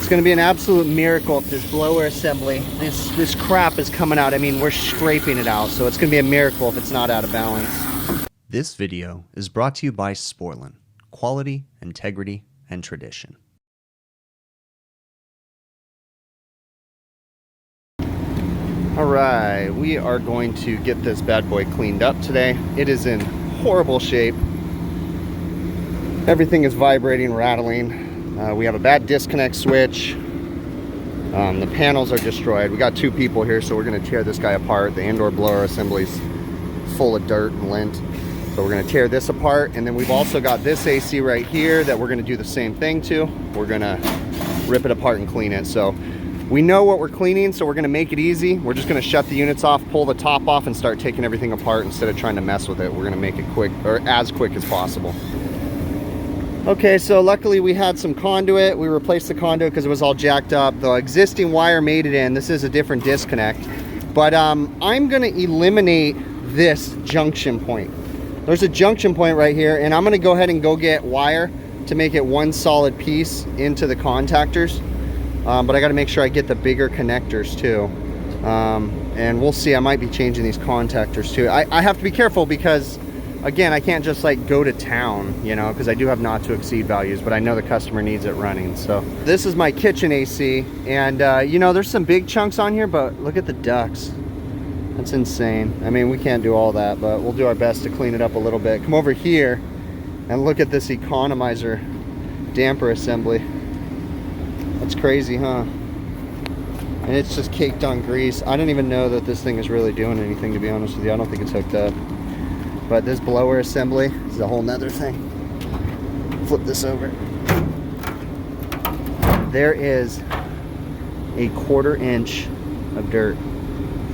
It's going to be an absolute miracle if this blower assembly, this crap is coming out. I mean, we're scraping it out, so it's going to be a miracle if it's not out of balance. This video is brought to you by Sporlan. Quality, integrity, and tradition. All right, we are going to get this bad boy cleaned up today. It is in horrible shape. Everything is vibrating, rattling. We have a bad disconnect switch. The panels are destroyed. We got two people here, so we're going to tear this guy apart. The indoor blower assembly's full of dirt and lint. So we're going to tear this apart. And then we've also got this AC right here that we're going to do the same thing to. We're going to rip it apart and clean it. So we know what we're cleaning, so we're going to make it easy. We're just going to shut the units off, pull the top off, and start taking everything apart instead of trying to mess with it. We're going to make it quick, or as quick as possible. Okay, so luckily we had some conduit. We replaced the conduit because it was all jacked up. The existing wire made it in. This is a different disconnect. But I'm going to eliminate this junction point. There's a junction point right here, and I'm going to go ahead and go get wire to make it one solid piece into the contactors. But I got to make sure I get the bigger connectors too. And we'll see. I might be changing these contactors too. I have to be careful because, again, I can't just like go to town, you know, because I do have not to exceed values, but I know the customer needs it running. So this is my kitchen AC, and you know, there's some big chunks on here, but look at the ducts. That's insane. I mean, we can't do all that, but we'll do our best to clean it up a little bit. Come over here and look at this Economizer damper assembly. That's crazy, huh? And it's just caked on grease. I don't even know that this thing is really doing anything, to be honest with you. I don't think it's hooked up. But this blower assembly is a whole nother thing. Flip this over. There is a 1/4 inch of dirt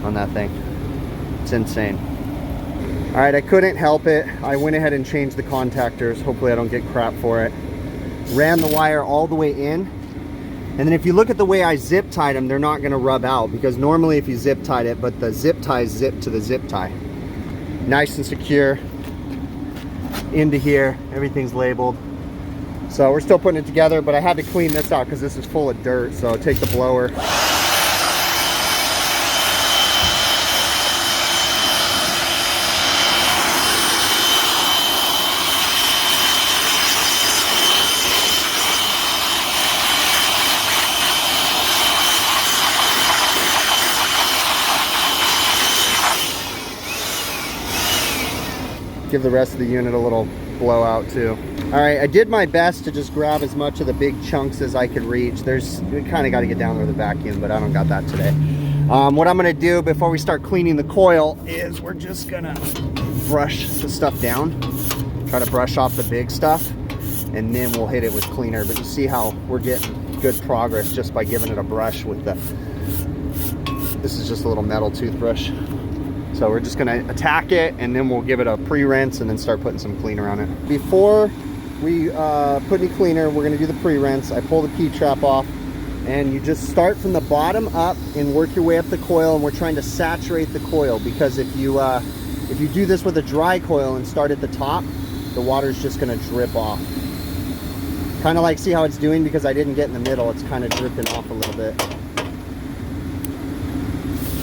on that thing. It's insane. All right, I couldn't help it. I went ahead and changed the contactors. Hopefully I don't get crap for it. Ran the wire all the way in. And then if you look at the way I zip tied them, they're not going to rub out, because normally if you zip tied it, but the zip tie is zipped to the zip tie. Nice and secure into here. Everything's labeled. So we're still putting it together, but I had to clean this out because this is full of dirt. So take the blower. Give the rest of the unit a little blowout too. All right, I did my best to just grab as much of the big chunks as I could reach. We kind of got to get down there with a vacuum, but I don't got that today. What I'm going to do before we start cleaning the coil is we're just going to brush the stuff down. Try to brush off the big stuff, and then we'll hit it with cleaner. But you see how we're getting good progress just by giving it a brush with the... This is just a little metal toothbrush. So we're just gonna attack it, and then we'll give it a pre-rinse and then start putting some cleaner on it. Before we put any cleaner, we're gonna do the pre-rinse. I pull the P-trap off, and you just start from the bottom up and work your way up the coil, and we're trying to saturate the coil, because if you do this with a dry coil and start at the top, the water's just gonna drip off. Kind of like, see how it's doing, because I didn't get in the middle, it's kind of dripping off a little bit.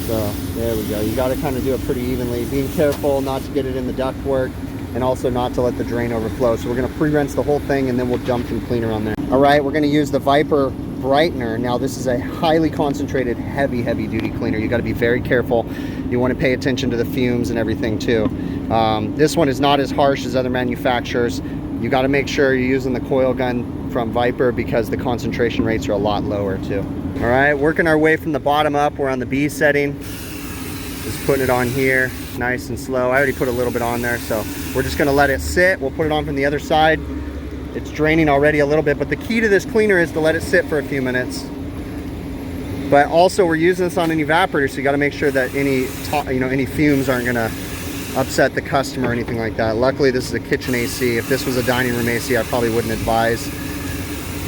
So there we go. You got to kind of do it pretty evenly, being careful not to get it in the ductwork, and also not to let the drain overflow. So we're going to pre-rinse the whole thing, and then we'll dump some cleaner on there. All right, we're going to use the Viper brightener. Now this is a highly concentrated, heavy duty cleaner. You got to be very careful. You want to pay attention to the fumes and everything too. This one is not as harsh as other manufacturers. You got to make sure you're using the coil gun from Viper, because the concentration rates are a lot lower too. All right, working our way from the bottom up. We're on the B setting. Just putting it on here, nice and slow. I already put a little bit on there, so we're just gonna let it sit. We'll put it on from the other side. It's draining already a little bit, but the key to this cleaner is to let it sit for a few minutes. But also, we're using this on an evaporator, so you gotta make sure that any fumes aren't gonna upset the customer or anything like that. Luckily, this is a kitchen AC. If this was a dining room AC, I probably wouldn't advise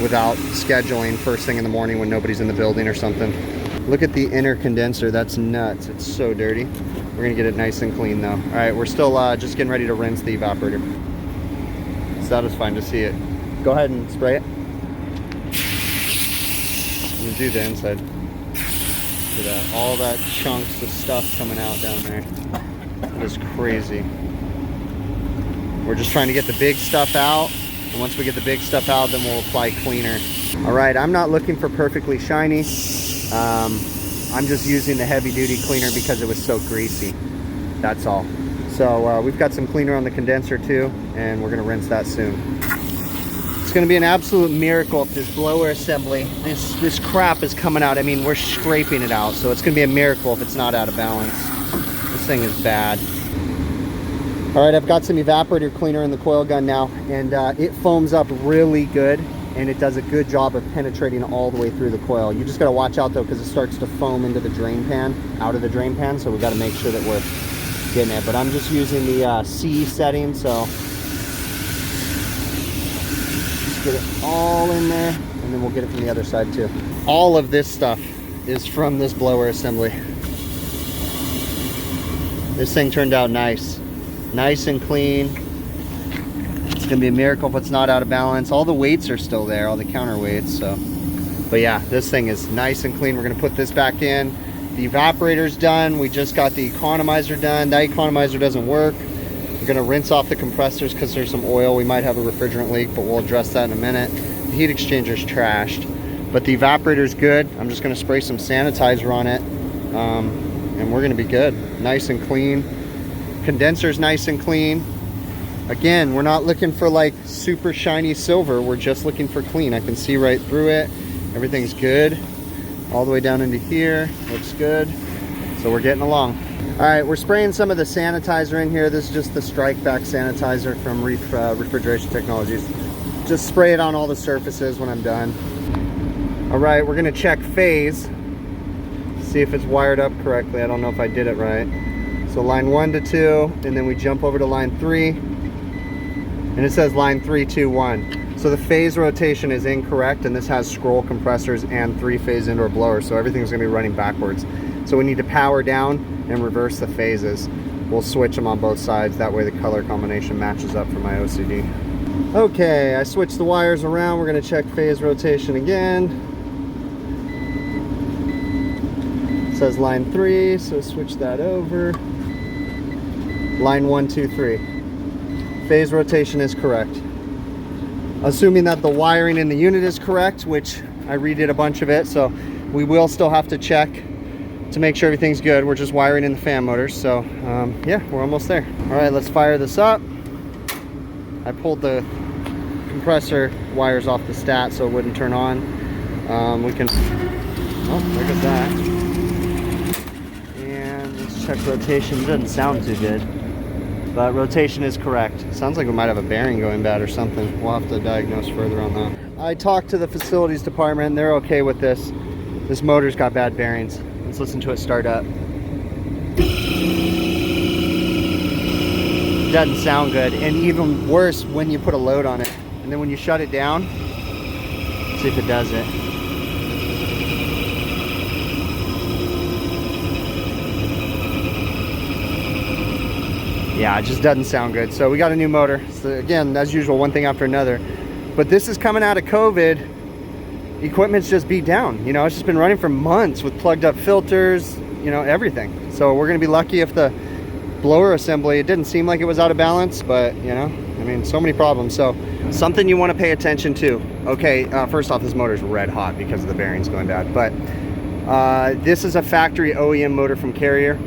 without scheduling first thing in the morning when nobody's in the building or something. Look at the inner condenser. That's nuts. It's so dirty. We're gonna get it nice and clean though. All right, we're still just getting ready to rinse the evaporator. Satisfying to see it. Go ahead and spray it. do the inside. Look at that. All that chunks of stuff coming out down there. That is crazy. We're just trying to get the big stuff out. And once we get the big stuff out, then we'll apply cleaner. All right, I'm not looking for perfectly shiny. I'm just using the heavy duty cleaner because it was so greasy. That's all. So we've got some cleaner on the condenser too, and we're gonna rinse that soon. It's gonna be an absolute miracle if this blower assembly, this crap is coming out. I mean, we're scraping it out, so it's gonna be a miracle if it's not out of balance. This thing is bad. All right, I've got some evaporator cleaner in the coil gun now, and it foams up really good, and it does a good job of penetrating all the way through the coil. You just gotta watch out though, because it starts to foam into the drain pan, out of the drain pan, so we gotta make sure that we're getting it. But I'm just using the C setting, so just get it all in there, and then we'll get it from the other side too. All of this stuff is from this blower assembly. This thing turned out nice and clean. It's gonna be a miracle if it's not out of balance. All the weights are still there, all the counterweights. So, but yeah, this thing is nice and clean. We're gonna put this back in. The evaporator's done. We just got the economizer done. That economizer doesn't work. We're gonna rinse off the compressors because there's some oil. We might have a refrigerant leak, but we'll address that in a minute. The heat exchanger's trashed, but the evaporator's good. I'm just gonna spray some sanitizer on it, and we're gonna be good. Nice and clean. Condenser's nice and clean. Again, we're not looking for like super shiny silver. We're just looking for clean. I can see right through it. Everything's good. All the way down into here. Looks good. So we're getting along. All right, we're spraying some of the sanitizer in here. This is just the Strike Back sanitizer from Refrigeration Technologies. Just spray it on all the surfaces when I'm done. All right, we're gonna check phase. See if it's wired up correctly. I don't know if I did it right. So line 1 to 2, and then we jump over to line 3, and it says line 3, 2, 1. So the phase rotation is incorrect, and this has scroll compressors and 3-phase indoor blowers, so everything's gonna be running backwards. So we need to power down and reverse the phases. We'll switch them on both sides, that way the color combination matches up for my OCD. Okay, I switched the wires around. We're gonna check phase rotation again. It says line 3, so switch that over. Line 1, 2, 3. Phase rotation is correct. Assuming that the wiring in the unit is correct, which I redid a bunch of it, so we will still have to check to make sure everything's good. We're just wiring in the fan motors, so yeah, we're almost there. All right, let's fire this up. I pulled the compressor wires off the stat so it wouldn't turn on. We can, oh, look at that. And let's check rotation. It doesn't sound too good, but rotation is correct. Sounds like we might have a bearing going bad or something. We'll have to diagnose further on that. I talked to the facilities department. They're okay with this. This motor's got bad bearings. Let's listen to it start up. It doesn't sound good, and even worse when you put a load on it. And then when you shut it down, see if it does it. Yeah, it just doesn't sound good. So we got a new motor. So again, as usual, one thing after another. But this is coming out of COVID. Equipment's just beat down. You know, it's just been running for months with plugged up filters, you know, everything. So we're gonna be lucky if the blower assembly, it didn't seem like it was out of balance, but you know, I mean, so many problems. So something you want to pay attention to. Okay, first off, this motor's red hot because of the bearings going bad, but this is a factory OEM motor from Carrier.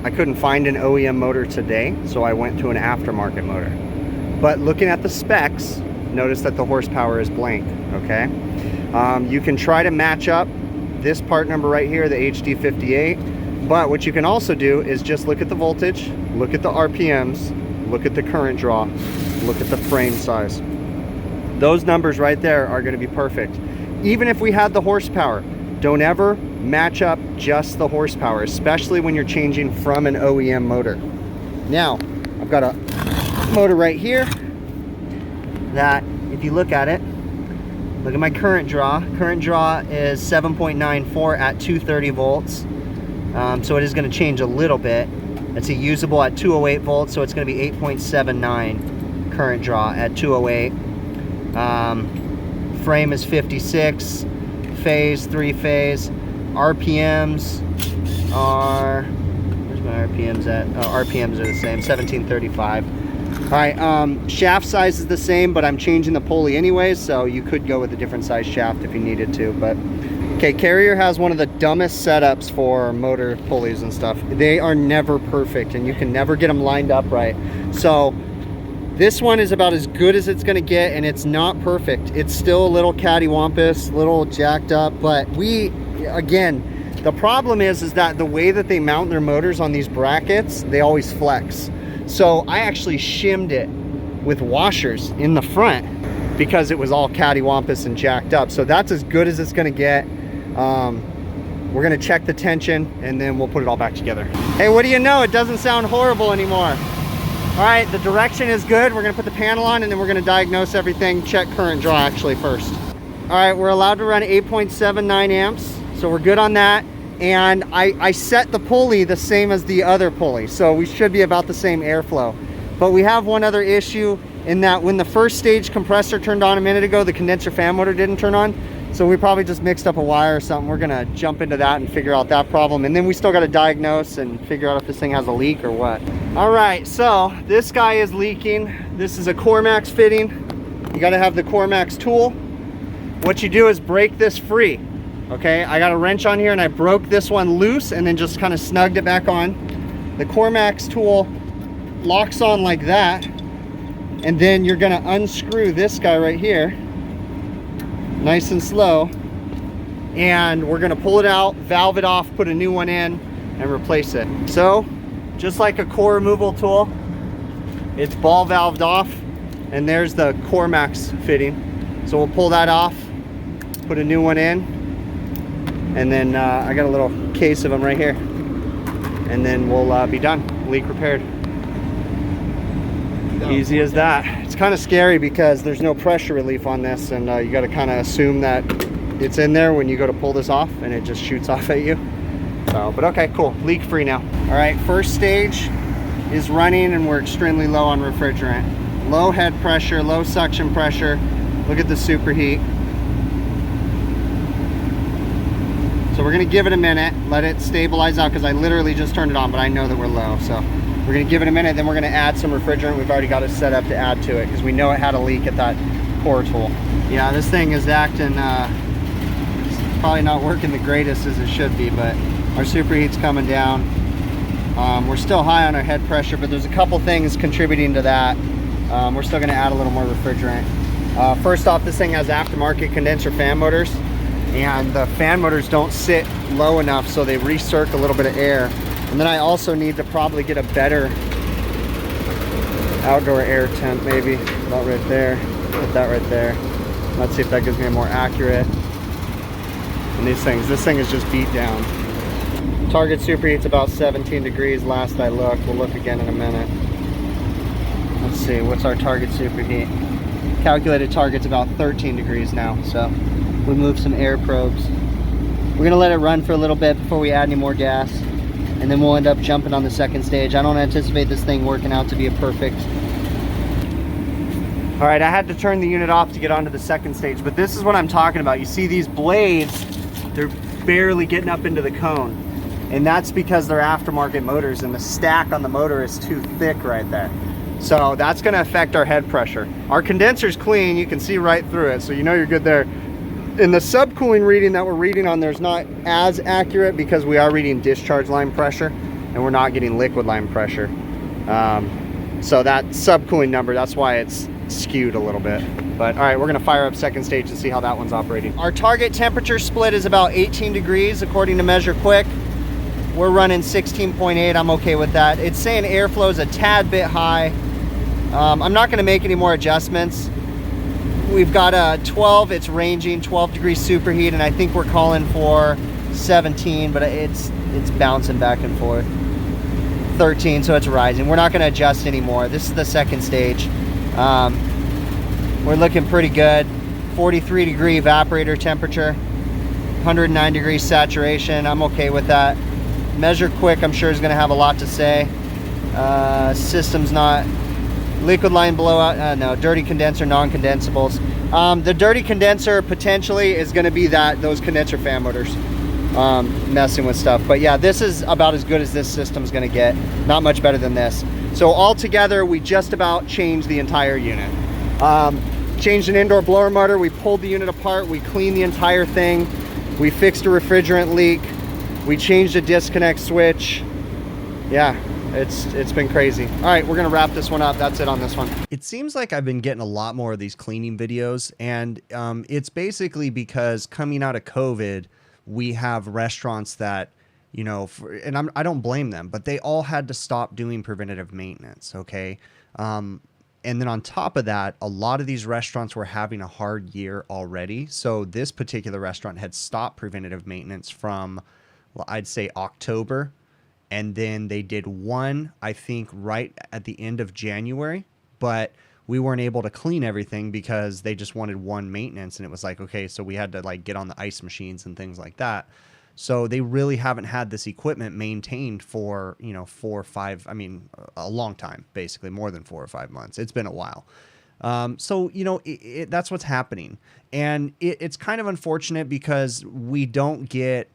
I couldn't find an OEM motor today, so I went to an aftermarket motor. But looking at the specs, notice that the horsepower is blank, okay? You can try to match up this part number right here, the HD58, but what you can also do is just look at the voltage, look at the RPMs, look at the current draw, look at the frame size. Those numbers right there are gonna be perfect. Even if we had the horsepower, don't ever match up just the horsepower, especially when you're changing from an OEM motor. Now, I've got a motor right here that, if you look at it, look at my current draw. Current draw is 7.94 at 230 volts. So it is going to change a little bit. It's a usable at 208 volts, so it's going to be 8.79 current draw at 208. Frame is 56. phase, 3-phase. RPMs are, where's my RPMs at? Oh, RPMs are the same, 1735. All right, shaft size is the same, but I'm changing the pulley anyways, so you could go with a different size shaft if you needed to. But okay, Carrier has one of the dumbest setups for motor pulleys and stuff. They are never perfect, and you can never get them lined up right. So this one is about as good as it's gonna get, and it's not perfect. It's still a little cattywampus, a little jacked up, but again, the problem is that the way that they mount their motors on these brackets, they always flex. So I actually shimmed it with washers in the front because it was all cattywampus and jacked up. So that's as good as it's gonna get. We're gonna check the tension and then we'll put it all back together. Hey, what do you know? It doesn't sound horrible anymore. All right, the direction is good. We're gonna put the panel on and then we're gonna diagnose everything, check current draw actually first. All right, we're allowed to run 8.79 amps. So we're good on that. And I set the pulley the same as the other pulley, so we should be about the same airflow. But we have one other issue in that when the first stage compressor turned on a minute ago, the condenser fan motor didn't turn on. So we probably just mixed up a wire or something. We're gonna jump into that and figure out that problem. And then we still gotta diagnose and figure out if this thing has a leak or what. All right, so this guy is leaking. This is a Cormax fitting. You gotta have the Cormax tool. What you do is break this free. Okay, I got a wrench on here and I broke this one loose and then just kind of snugged it back on. The Cormax tool locks on like that, and then you're gonna unscrew this guy right here, nice and slow, and we're gonna pull it out, valve it off, put a new one in, and replace it. So, just like a core removal tool, it's ball valved off, and there's the Cormax fitting. So we'll pull that off, put a new one in, and then I got a little case of them right here, and then we'll be done, leak repaired. Easy as that. It's kind of scary because there's no pressure relief on this, and you got to kind of assume that it's in there when you go to pull this off, and it just shoots off at you. So, but okay, cool, leak free now. All right, first stage is running and we're extremely low on refrigerant. Low head pressure, low suction pressure. Look at the superheat. So we're gonna give it a minute, let it stabilize out, because I literally just turned it on, but I know that we're low. So we're gonna give it a minute, then we're gonna add some refrigerant. We've already got it set up to add to it because we know it had a leak at that core tool. Yeah, this thing is acting, it's probably not working the greatest as it should be, but our superheat's coming down. We're still high on our head pressure, but there's a couple things contributing to that. We're still gonna add a little more refrigerant. First off, this thing has aftermarket condenser fan motors, and the fan motors don't sit low enough, so they recirc a little bit of air. And then I also need to probably get a better outdoor air temp, maybe about right there. Put that right there. Let's see if that gives me a more accurate. And these things, this thing is just beat down. Target superheat's about 17 degrees last I looked. We'll look again in a minute. Let's see, what's our target superheat? Calculated target's about 13 degrees now, so we move some air probes. We're gonna let it run for a little bit before we add any more gas, and then we'll end up jumping on the second stage. I don't anticipate this thing working out to be a perfect. All right, I had to turn the unit off to get onto the second stage, but this is what I'm talking about. You see these blades, they're barely getting up into the cone, and that's because they're aftermarket motors and the stack on the motor is too thick right there. So that's gonna affect our head pressure. Our condenser's clean, you can see right through it, so you know you're good there. And the subcooling reading that we're reading on there's not as accurate because we are reading discharge line pressure and we're not getting liquid line pressure. So that subcooling number, that's why it's skewed a little bit. But all right, we're gonna fire up second stage and see how that one's operating. Our target temperature split is about 18 degrees according to Measure Quick. We're running 16.8, I'm okay with that. It's saying airflow is a tad bit high. I'm not gonna make any more adjustments. We've got a 12, it's ranging 12 degrees superheat, and I think we're calling for 17, but it's bouncing back and forth. 13, so it's rising. We're not gonna adjust anymore. This is the second stage. We're looking pretty good. 43 degree evaporator temperature, 109 degrees saturation. I'm okay with that. Measure Quick, I'm sure is gonna have a lot to say. System's not Liquid line blowout, no, dirty condenser, non-condensables. The dirty condenser potentially is going to be those condenser fan motors messing with stuff. But yeah, this is about as good as this system's going to get. Not much better than this. So altogether, we just about changed the entire unit. Changed an indoor blower motor. We pulled the unit apart. We cleaned the entire thing. We fixed a refrigerant leak. We changed a disconnect switch. Yeah. It's been crazy. All right, we're gonna wrap this one up. That's it on this one. It seems like I've been getting a lot more of these cleaning videos, and it's basically because coming out of COVID, we have restaurants that, you know, I don't blame them, but they all had to stop doing preventative maintenance, okay? And then on top of that, a lot of these restaurants were having a hard year already. So this particular restaurant had stopped preventative maintenance from, well, I'd say October. And then they did one, I think, right at the end of January, but we weren't able to clean everything because they just wanted one maintenance. And it was like, okay, so we had to like get on the ice machines and things like that. So they really haven't had this equipment maintained for, you know, 4 or 5, I mean, a long time, basically more than 4 or 5 months. It's been a while. So, you know, that's what's happening. And it's kind of unfortunate because we don't get,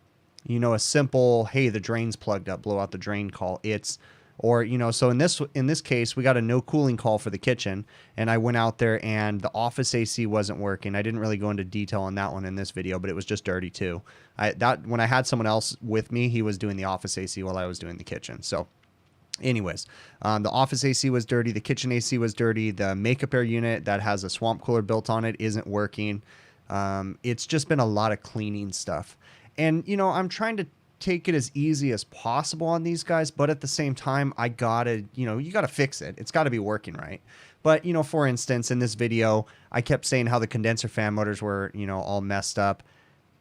you know, a simple, hey, the drain's plugged up, blow out the drain call. It's, or, you know, so in this case, we got a no cooling call for the kitchen, and I went out there and the office AC wasn't working. I didn't really go into detail on that one in this video, but it was just dirty too. When I had someone else with me, he was doing the office AC while I was doing the kitchen. So anyways, the office AC was dirty. The kitchen AC was dirty. The makeup air unit that has a swamp cooler built on it isn't working. It's just been a lot of cleaning stuff. And, you know, I'm trying to take it as easy as possible on these guys, but at the same time, I gotta, you know, you gotta fix it. It's gotta be working right. But, you know, for instance, in this video, I kept saying how the condenser fan motors were, you know, all messed up.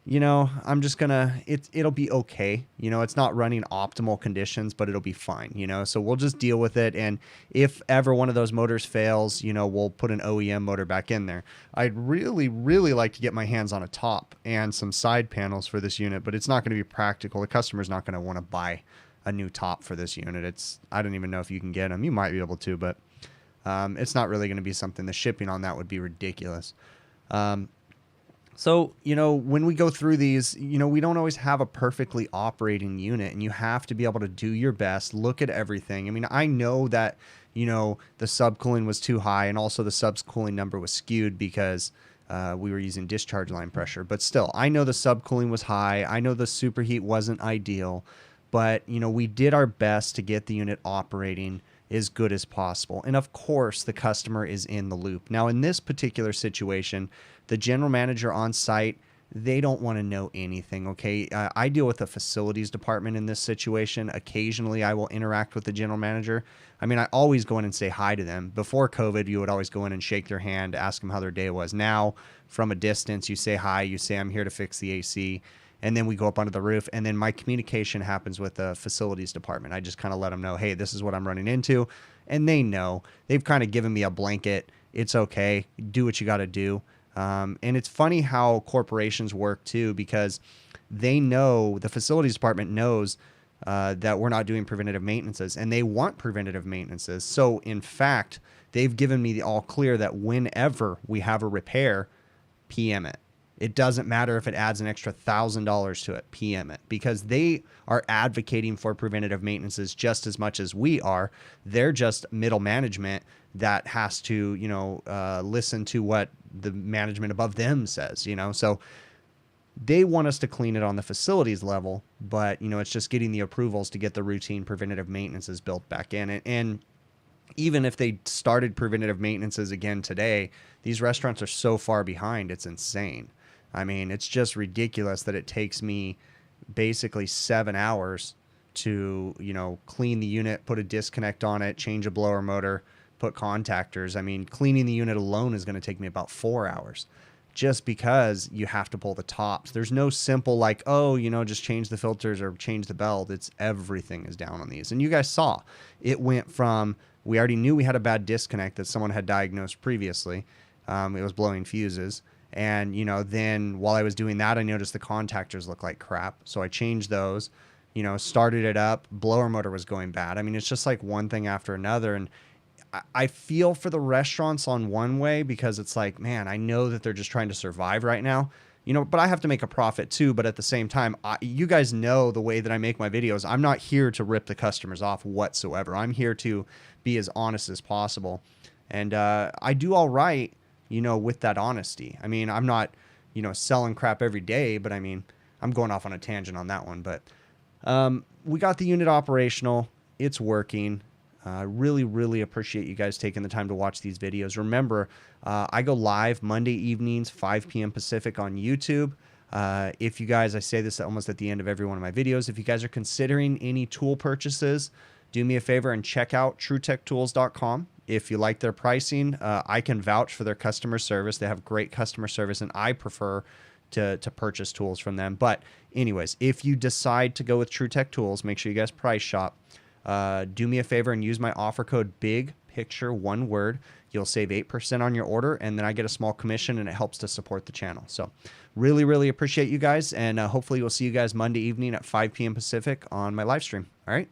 You know, I'm just gonna, it'll be okay. You know, it's not running optimal conditions, but it'll be fine, you know, so we'll just deal with it. And if ever one of those motors fails, you know, we'll put an OEM motor back in there. I'd really, really like to get my hands on a top and some side panels for this unit, but it's not going to be practical. The customer's not going to want to buy a new top for this unit. I don't even know if you can get them. You might be able to, but it's not really going to be something. The shipping on that would be ridiculous. So, you know, when we go through these, you know, we don't always have a perfectly operating unit, and you have to be able to do your best, look at everything. I mean, I know that, you know, the subcooling was too high, and also the subcooling number was skewed because we were using discharge line pressure. But still, I know the subcooling was high. I know the superheat wasn't ideal, but, you know, we did our best to get the unit operating as good as possible. And of course, the customer is in the loop. Now, in this particular situation, the general manager on site, they don't want to know anything, okay? I deal with the facilities department in this situation. Occasionally, I will interact with the general manager. I mean, I always go in and say hi to them. Before COVID, you would always go in and shake their hand, ask them how their day was. Now, from a distance, you say hi, you say, I'm here to fix the AC. And then we go up onto the roof, and then my communication happens with the facilities department. I just kind of let them know, hey, this is what I'm running into. And they know. They've kind of given me a blanket. It's okay. Do what you got to do. And it's funny how corporations work, too, because they know, the facilities department knows that we're not doing preventative maintenances, and they want preventative maintenances. So, in fact, they've given me the all clear that whenever we have a repair, PM it. It doesn't matter if it adds an extra $1,000 to it, PM it, because they are advocating for preventative maintenances just as much as we are. They're just middle management that has to, you know, listen to what the management above them says, you know. So they want us to clean it on the facilities level, but, you know, it's just getting the approvals to get the routine preventative maintenances built back in. And even if they started preventative maintenances again today, these restaurants are so far behind, it's insane. I mean, it's just ridiculous that it takes me basically 7 hours to, you know, clean the unit, put a disconnect on it, change a blower motor, put contactors. I mean, cleaning the unit alone is going to take me about 4 hours just because you have to pull the tops. There's no simple like, oh, you know, just change the filters or change the belt. It's everything is down on these. And you guys saw it went from, we already knew we had a bad disconnect that someone had diagnosed previously. It was blowing fuses. And, you know, then while I was doing that, I noticed the contactors look like crap. So I changed those, you know, started it up. Blower motor was going bad. I mean, it's just like one thing after another. And I feel for the restaurants on one way, because it's like, man, I know that they're just trying to survive right now, you know, but I have to make a profit too. But at the same time, you guys know the way that I make my videos. I'm not here to rip the customers off whatsoever. I'm here to be as honest as possible. And I do all right, you know, with that honesty. I mean, I'm not, you know, selling crap every day, but I mean, I'm going off on a tangent on that one. But we got the unit operational. It's working. Really, really appreciate you guys taking the time to watch these videos. Remember, I go live Monday evenings, 5 p.m. Pacific on YouTube. If you guys, I say this almost at the end of every one of my videos, if you guys are considering any tool purchases, do me a favor and check out TrueTechTools.com. If you like their pricing, I can vouch for their customer service. They have great customer service, and I prefer to purchase tools from them. But anyways, if you decide to go with TrueTech Tools, make sure you guys price shop. Do me a favor and use my offer code Big Picture, one word. You'll save 8% on your order, and then I get a small commission, and it helps to support the channel. So really, really appreciate you guys, and hopefully we'll see you guys Monday evening at 5 p.m. Pacific on my live stream. All right.